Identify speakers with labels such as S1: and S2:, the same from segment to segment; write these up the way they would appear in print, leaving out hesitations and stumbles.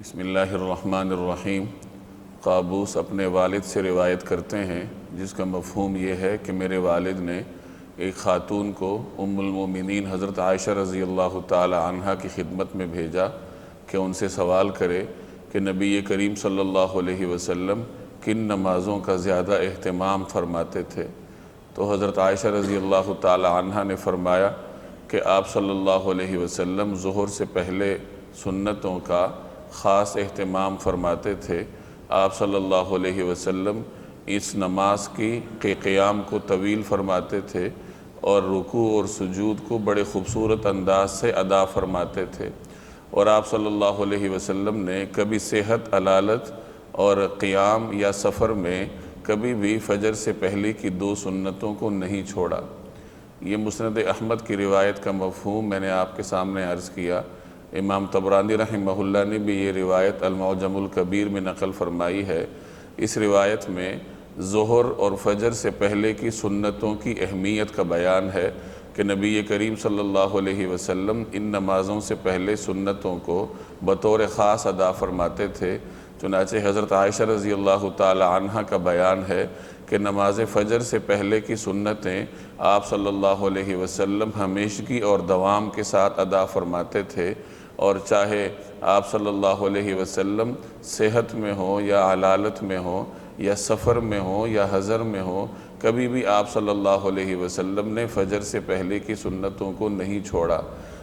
S1: بسم اللہ الرحمن الرحیم۔ قابوس اپنے والد سے روایت کرتے ہیں جس کا مفہوم یہ ہے کہ میرے والد نے ایک خاتون کو ام المومنین حضرت عائشہ رضی اللہ تعالی عنہا کی خدمت میں بھیجا کہ ان سے سوال کرے کہ نبی کریم صلی اللہ علیہ وسلم کن نمازوں کا زیادہ اہتمام فرماتے تھے۔ تو حضرت عائشہ رضی اللہ تعالی عنہا نے فرمایا کہ آپ صلی اللہ علیہ وسلم ظہر سے پہلے سنتوں کا خاص اہتمام فرماتے تھے۔ آپ صلی اللہ علیہ وسلم اس نماز کی قیام کو طویل فرماتے تھے اور رکوع اور سجود کو بڑے خوبصورت انداز سے ادا فرماتے تھے، اور آپ صلی اللہ علیہ وسلم نے کبھی صحت، علالت اور قیام یا سفر میں کبھی بھی فجر سے پہلے کی 2 سنتوں کو نہیں چھوڑا۔ یہ مسند احمد کی روایت کا مفہوم میں نے آپ کے سامنے عرض کیا۔ امام طبرانی رحمہ اللہ نے بھی یہ روایت المعجم الکبیر میں نقل فرمائی ہے۔ اس روایت میں ظہر اور فجر سے پہلے کی سنتوں کی اہمیت کا بیان ہے کہ نبی کریم صلی اللہ علیہ وسلم ان نمازوں سے پہلے سنتوں کو بطور خاص ادا فرماتے تھے۔ چنانچہ حضرت عائشہ رضی اللہ تعالی عنہ کا بیان ہے کہ نماز فجر سے پہلے کی سنتیں آپ صلی اللہ علیہ وسلم ہمیشگی اور دوام کے ساتھ ادا فرماتے تھے، اور چاہے آپ صلی اللہ علیہ وسلم صحت میں ہوں یا علالت میں ہوں یا سفر میں ہوں یا حضر میں ہوں، کبھی بھی آپ صلی اللہ علیہ وسلم نے فجر سے پہلے کی سنتوں کو نہیں چھوڑا۔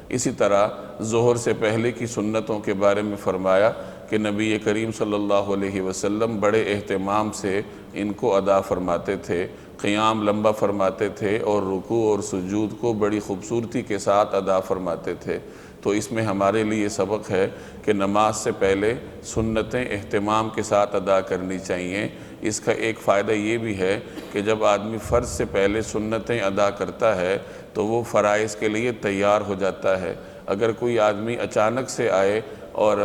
S1: اسی طرح ظہر سے پہلے کی سنتوں کے بارے میں فرمایا کہ نبی کریم صلی اللہ علیہ وسلم بڑے اہتمام سے ان کو ادا فرماتے تھے، قیام لمبا فرماتے تھے اور رکوع اور سجود کو بڑی خوبصورتی کے ساتھ ادا فرماتے تھے۔ تو اس میں ہمارے لیے سبق ہے کہ نماز سے پہلے سنتیں اہتمام کے ساتھ ادا کرنی چاہیے۔ اس کا ایک فائدہ یہ بھی ہے کہ جب آدمی فرض سے پہلے سنتیں ادا کرتا ہے تو وہ فرائض کے لیے تیار ہو جاتا ہے۔ اگر کوئی آدمی اچانک سے آئے اور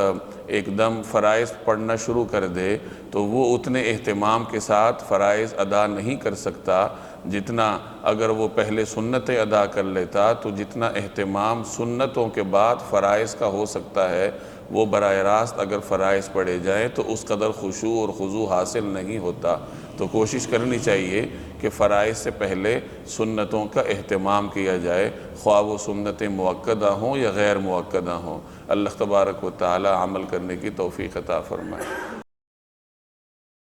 S1: ایک دم فرائض پڑھنا شروع کر دے تو وہ اتنے اہتمام کے ساتھ فرائض ادا نہیں کر سکتا جتنا اگر وہ پہلے سنتیں ادا کر لیتا، تو جتنا اہتمام سنتوں کے بعد فرائض کا ہو سکتا ہے وہ براہ راست اگر فرائض پڑھے جائیں تو اس قدر خشوع اور خضوع حاصل نہیں ہوتا۔ تو کوشش کرنی چاہیے کہ فرائض سے پہلے سنتوں کا اہتمام کیا جائے، خواہ وہ سنتیں مؤکدہ ہوں یا غیر مؤکدہ ہوں۔ اللہ تبارک و تعالی عمل کرنے کی توفیق عطا فرمائے۔